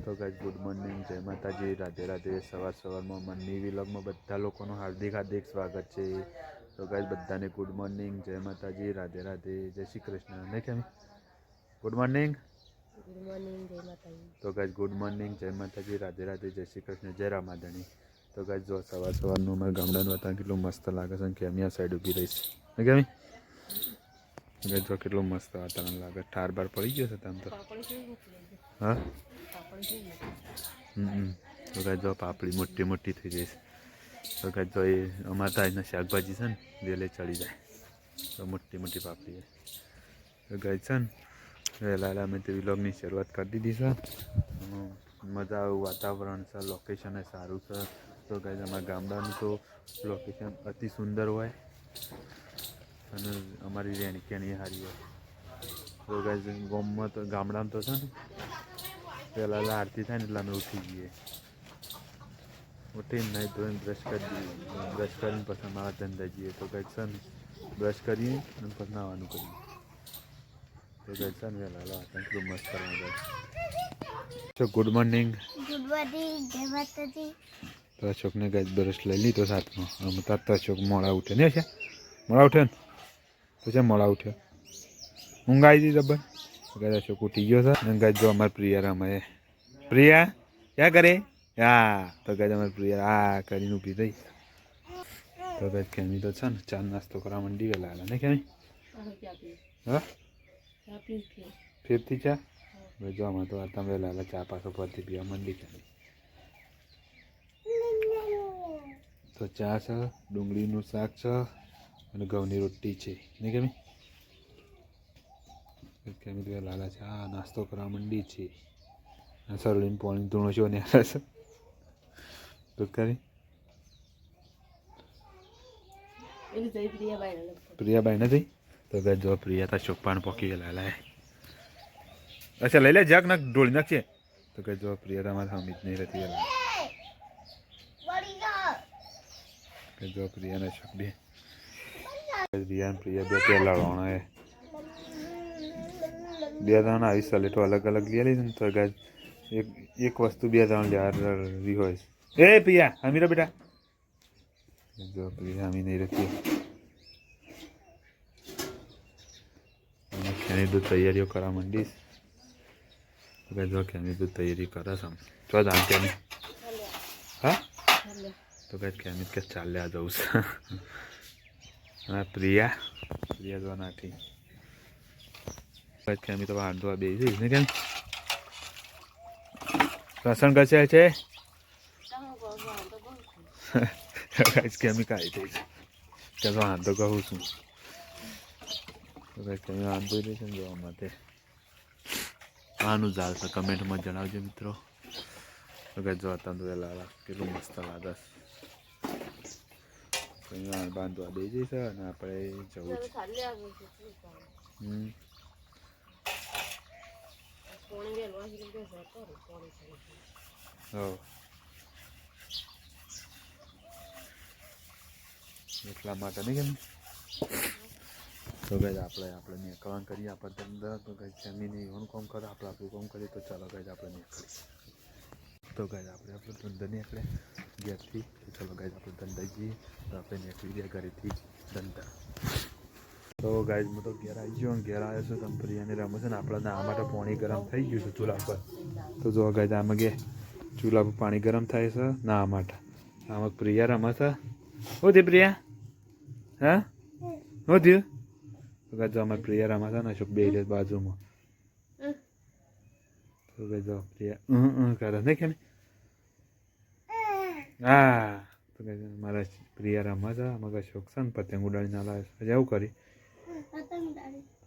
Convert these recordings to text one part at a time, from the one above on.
તો guys good morning, જય માતાજી, રાધે રાધે. સવારમાં મનની વિલોગમાં બધા લોકોનું હાર્દિક સ્વાગત છે. તો ગાઈઝ બધાને ગુડ મોર્નિંગ, જય માતાજી, રાધે રાધે, જય શ્રી કૃષ્ણ. નહીં કેમ ગુડ મોર્નિંગ, જય માતાજી. તો ગાઈઝ ગુડ મોર્નિંગ, જય માતાજી, રાધે રાધે, જય શ્રી કૃષ્ણ, જય રામાધણી. તો ગાઈઝ જો સવારનું અમારા ગામડાનું વાતાવરણ કેટલું મસ્ત લાગે છે કે અમે આ સાઈડ ઊભી રહીશ. નહીં કેમ ગાઈઝ જો કેટલું મસ્ત વાતાવરણ લાગે. ઠાર બાર પડી ગયો છે તમે તો. હા તો કાંઈ જો પાપડી મોટી મોટી થઈ જઈશ. તો કાંઈ જો એ અમારે તો આજના શાકભાજી છે ને વેલે ચડી જાય તો મોટી મોટી પાપડી. તો ગાય છે ને વહેલા અમે તે વ્લોગની શરૂઆત કરી દીધી છે. મજા આવું વાતાવરણ છે, લોકેશન એ સારું છે. તો ગાય અમારા ગામડાનું તો લોકેશન અતિ સુંદર હોય અને અમારી રહેણી કહેણી સારી હોય. તો ગાય ગામમાં તો ગામડામાં તો છે ને પહેલાં આરતી થાય ને એટલે અમે ઉઠી જઈએ. ઉઠીને નહીં ધોઈને બ્રશ કરીને પછી મારા ધંધા જઈએ. તો કંઈક છે ને બ્રશ કરીએ અને પછી નાવાનું કરીએ. તો કંઈક છે ને વહેલા એટલું મસ્ત કરવાનું જાય. ગુડ મોર્નિંગ, જય માતાજી. તો અશોકને કંઈક બ્રશ લઈ લીધો સાથમાં. આમ તાર અશોક મોડા ઉઠે ને છે મોડા ઉઠે ને તો છે મોડા ઉઠ્યો ઊંઘ આવી હતી જબર. ગાય અશોક ઉઠી ગયો છે અને ગાય જો અમારે પ્રિયા રમે. પ્રિયા ક્યાં કરે? હા તો ગાય અમારે પ્રિયા આ કરીને ઊભી થઈ. તો ગાય કેમી તો છે ને ચા નાસ્તો કરવા માંડી ગયેલા ને કેમી. હા ફેરથી ચા ભાઈ જો આમાં તો તમે વહેલા ચા પાછો ફરતી પીવા માંડી છે. તો ચા છે, ડુંગળીનું શાક છે અને ઘઉંની રોટલી છે. નહીં કેમી કેમી તો લાલા ચા નાસ્તો કરવા માંડી છે. સરોડીને પાણી ધૂણો છો ને છે તો કરી પ્રિયાબાઈ નથી. તો કે જો પ્રિયા તા ચોપ્પાણ પોકી ગયેલા. અચ્છા લઈ લે જગ નાખ ઢોળી નાખશે. તો કે જો પ્રિયા તમારે સમિત નહીં રહેતી ગયેલા કે જો પ્રિયાને શોખ બે પ્રિયા બે પહેલા લડવાના એ બે ત્રણ આવી સલેટો અલગ અલગ લઈ લીધી ને તો ગાય એક વસ્તુ બે ત્રણ લેવી હોય. એ પ્રિયા હમીરા બેટા જો પ્રિયા હમી નહીં રહેતી. ખેની દૂધ તૈયારીઓ કરવા માંડીશ. જો ખેની દૂધ તૈયારી કરે છે તો જાણ કે હા તો કઈ ખેમી કે ચાલ્યા જવું છે. પ્રિયા જો નાખી ખેમી તો વાંધવા બે જઈશ ને કેમ પ્રસંગ કશે છે કેમી કાઢી દઈશ કે વાંધો કહું છું. તો કંઈ વાંધો રહી છે ને જોવા માટે આનું ઝાડ છે. કમેન્ટમાં જણાવજો મિત્રો. તો કંઈ જોતા તો વહેલા કેટલું મસ્ત લાગે. કંઈ બાંધવા દઈ જઈશ અને આપણે જવું છે. એટલા માટે નહીં કેમ તો ગઈ આપણે નીકળવાનું કરીએ. આપણે ધંધા તો ગઈ જમીને એવું કામ કરે આપણે આપણું કામ કરીએ. તો ચાલો ગઈ આપણે નીકળીએ. તો ગઈ આપણે આપણો ધંધા નીકળે ઘેરથી. તો ચાલો ગઈ આપણે ધંધા જઈએ. તો આપણે નીકળી ગયા ઘરેથી ધંધા. તો ગાય હું તો ઘેર આવી ગયો. ઘેર આવ્યો છું તમે પ્રિયાને રમે છે ને આપણે આ માટે પાણી ગરમ થઈ ગયું છે ચૂલા પર. તો જો ગાય આમાં ગયા ચૂલા પર પાણી ગરમ થાય છે ના માટે આમાં પ્રિયા રમે છે. શું થયું પ્રિયા? હા શું થયું? તો જો અમારે પ્રિયા રમે છે ને અશોક બે બાજુમાં. તો જો પ્રિયા કરે નહીં કે હા તો મારા પ્રિયા રમે છે. આમાં અશોક છે ને પતંગ ઉડાડીને લાવે છે. એવું કરી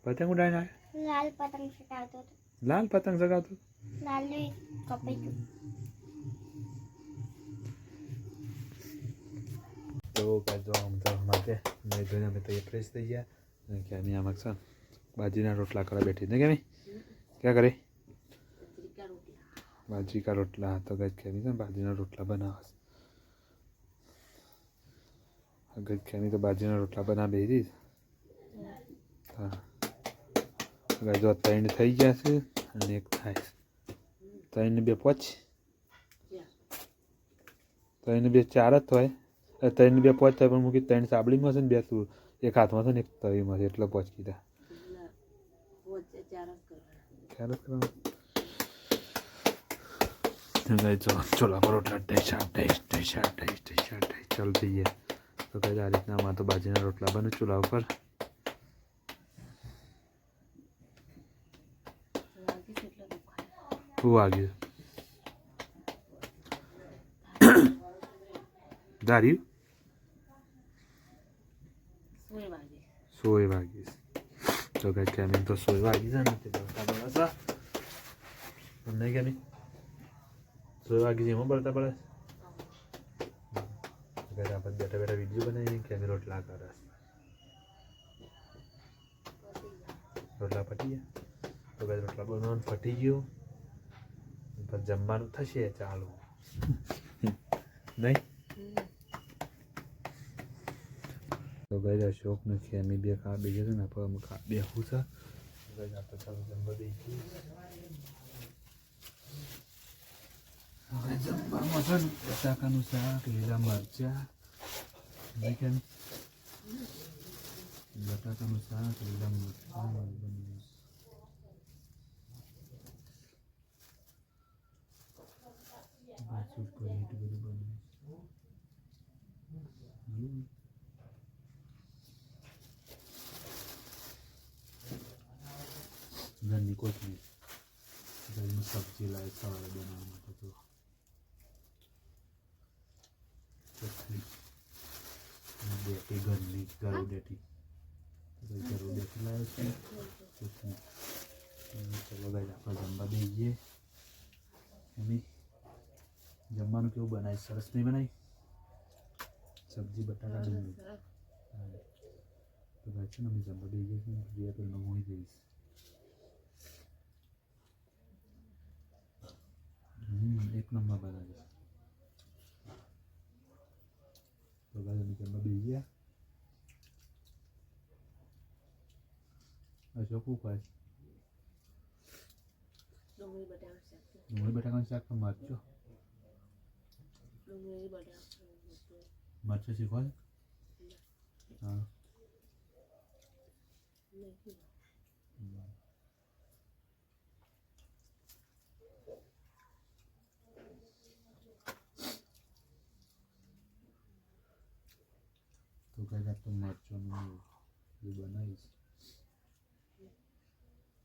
પતંગ ઉડાડીને લાલ પતંગ ચગાવતો તો જો માટે મેં જોઈને અમે તૈયાર ફ્રેશ થઈ ગયા. કે અમે આમાં છે બાજીના રોટલા કરવા બેઠી ને કેમી ક્યાં કરે બાજી કા રોટલા. તો ગઈ ખેમી છે બાજીના રોટલા બનાવે છે. ગઈ ખેમી તો બાજીના રોટલા બનાવી દીધી. હા જો ત્રણ થઈ ગયા છે અને એક થાય ત્રણ ને બે પાંચ, ત્રણ ને બે ચાર જ થાય, ત્રણ ને બે પાંચ થાય, પણ મૂકી ત્રણ સાબડીમાં છે ને બે તું એક હાથમાં છે ને એક તવીમાં છે એટલે પાંચ કીધા. ચાર જ કરવા ચોલા પર રોટલા ચાલ થઈએ. તો કઈ આ રીતના આમાં તો બાજરીના રોટલા બને ચૂલા ઉપર. શું વાગ્યું ધાર્યું? 16 વાગી. તો કઈ કેમિંગ તો 16 વાગી છે ને તે બળતા બળે છે નહીં કેમિંગ 16 વાગી છે એમાં બળતા બળે છે. આપણે બેઠા બેઠા વિડીયો બનાવીને કેમી રોટલા કરે. રોટલા ફટી ગયા તો કઈ રોટલા બનાવવાનું ફટી ગયું પછી જમવાનું થશે ચાલુ નહીં. તો ગઈ અશોક ને ખેમી બે ખા બે છે ને આપણે ખા બે શું છે ગઈ આપણે ચાલુ જમવા દઈ હવે જમવામાં છે ને બટાકાનું શાક લીલા મરચા નહીં કેમ બટાકાનું શાક લીલા મરચા ઘરની કોથમીર ઘરની સબ્જી લાવે સવારે બનાવવા માટે તો બેટી ઘરની ગરુડેટી ગરુડેટી લાવે છે કોથમીર. ચલો ભાઈ આપણે જમવા દઈ જઈએ. એની જમવાનું કેવું બનાવી સરસ નહીં બનાવી સબ્જી બટાકા ડુંગળી તો ભાઈ છે ને અમે જમવા દઈ જઈએ પેલો હોઈ જઈશ. એક નંબર બનાવી તો ભાઈ અમે જમવા દઈ ગયા. અશોક શું ખાય? ડુંગળી બટાકાનું શાક તો મરચો મરચો શીખવા છે. હા તો કઈ તો મરચોનું બનાવીશ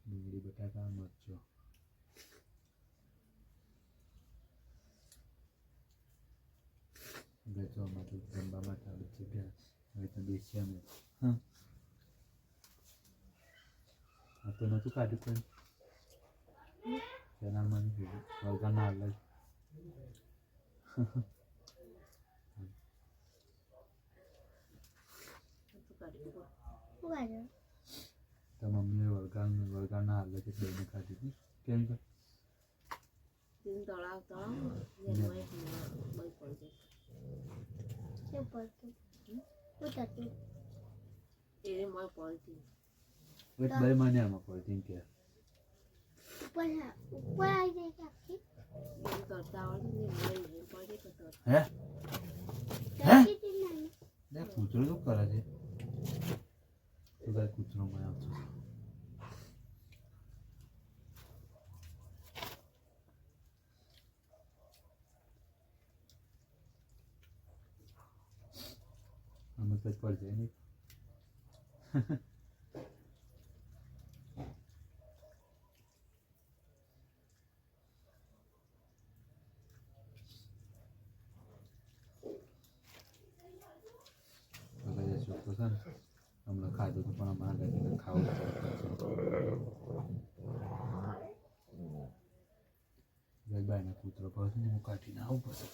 ડુંગળી બટાકા મરચો. તો અમારે જમવા માટે આવે છે હવે તો બેસીએ અમે. હા આ તો નહોતું કાઢ્યું પણ ચેનલમાં વળગાના હાલ તો મમ્મીએ વળગાના હાલ જ બેને કાઢી હતી. કેમ કે એક બે મને આમાં પડતી કે હે કૂતરો શું કરે છે? તો ભાઈ કૂતરો મને આવતો અમે કંઈ પડી જાય નહીં. છોકરો છે ને હમણાં ખાધું હતું પણ અમારા ઘરે ખાવું ભાઈને કૂતરો પડે ને હું કાઢીને આવું પડશે.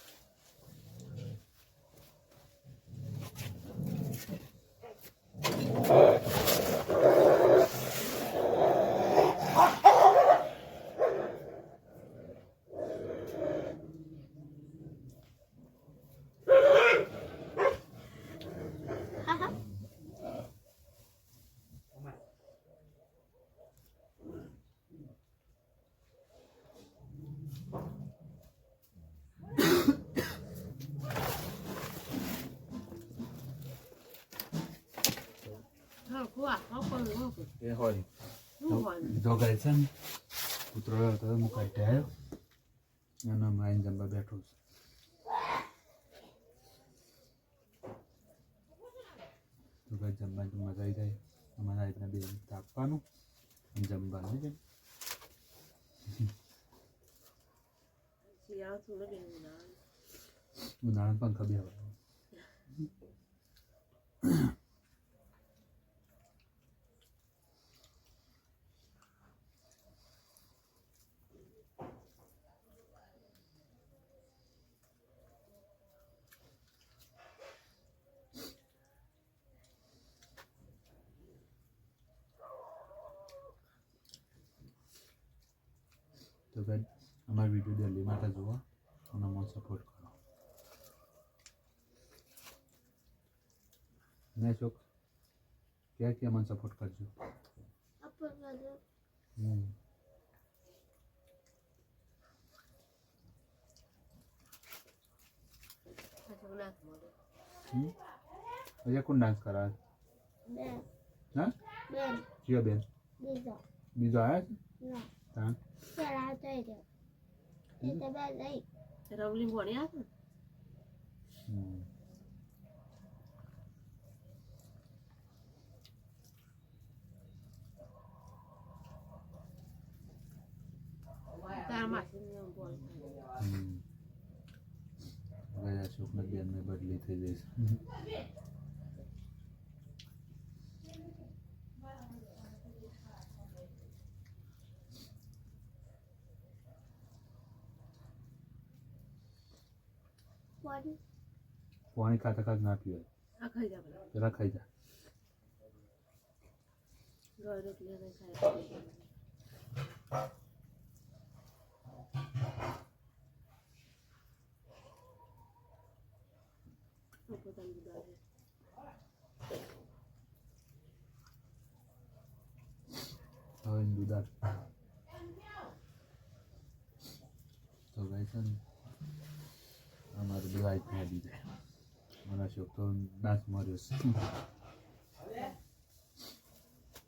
એ હોય તો ગાય છે ને કૂતરો હતો હું કાઢી આવ્યો અને માઈને જમવા બેઠો છું. તો ગાય જમવાની તો મજા આવી જાય. અમારા રીતના બે તાપવાનું અને જમવાનું છે. ઉનાળામાં પંખા બી આવે. તો ગાઈસ અમારા વિડીયો જલ્દી માટે જુઓ અને મને સપોર્ટ કરો. ને ચોક ક્યાં મને સપોર્ટ કરજો. હજી કોણ ડાન્સ કરાવે? હા કયો બેન? બીજો આવ્યા છે? હા રવલી ભણ્યા છે. ગયા છોકરા બેન ને બદલી થઈ જઈશ. પાણી ખાતા ખાતા ના પીવાય. પેલા ખાઈ જા. હવે દૂધ તો ગાય છે ને અમારું બધું આઈટમ આવી જાય. મારા અશોક તો ડાન્સ માર્યો છે.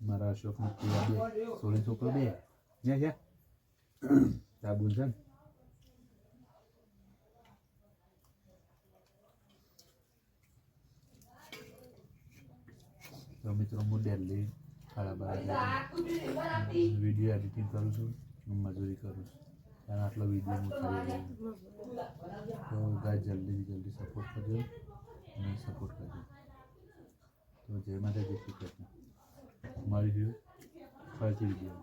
મારા અશોકનો બે સોળી છોકરો બે ત્યાં છે સાબુન છે ને. તો મિત્રો હું ડેલી 12:30 વિડીયો એડિટિંગ કરું છું, મજૂરી કરું છું. અને આટલો વિડીયો હું કરી રહ્યો. તો ગાય જલ્દી સપોર્ટ કરજો અને સપોર્ટ કરજો. તો જય માતા જય શ્રી કૃષ્ણ. મળી ગયું ફરીથી વિડીયો.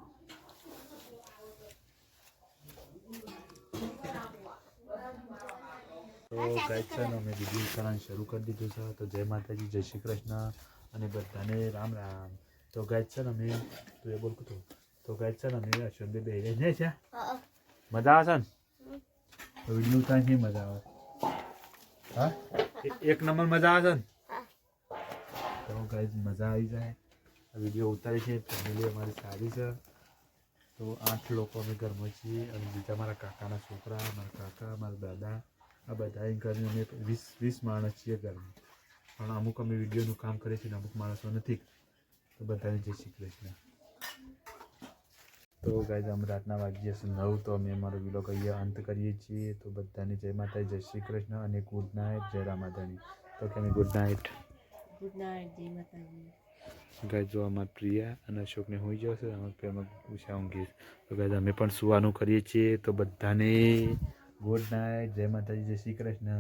તો ગાય છે ને અમે વિડીયો કરવાનું શરૂ કરી દીધું છે. તો જય માતાજી જય શ્રી કૃષ્ણ અને બધાને રામ રામ. તો ગાય છે ને અમે તું એ બોલ કું તો ગાય છે ને અમે અશ્વન બે ને છે મજા આવે છે ને વિડીયો ઉતારવાની મજા આવે. હા એક નંબર મજા આવે છે ને. તો ગાય મજા આવી જાય. વિડીયો ઉતારી છે. ફેમિલી અમારી સારી છે. તો 8 લોકો અમે ઘરમાં છીએ અને બીજા મારા કાકાના છોકરા, મારા કાકા, મારા દાદા આ બધા કરીને અમે 20 માણસ છીએ ઘરમાં. પણ અમુક અમે વિડીયોનું કામ કરીએ છીએ અમુક માણસો નથી. તો બધાને જય શ્રી કૃષ્ણ. તો ગાઈઝ અમે રાતના વાગ્યે 9 તો અમે અમારો વિલોગ અહીંયા અંત કરીએ છીએ. તો બધાને જય માતાજી જય શ્રી કૃષ્ણ અને ગુડ નાઇટ જય રામાધાની. તો કે ગુડ નાઇટ. ગુડ નાઇટ જય માતાજી. ગાઈઝ જો અમારા પ્રિયા અને અશોકને હોઈ જશે અમારા પેરમાં ઉષા ઊંઘી. તો ગાઈઝ અમે પણ સુવાનું કરીએ છીએ. તો બધાને ગુડ નાઇટ જય માતાજી જય શ્રી કૃષ્ણ.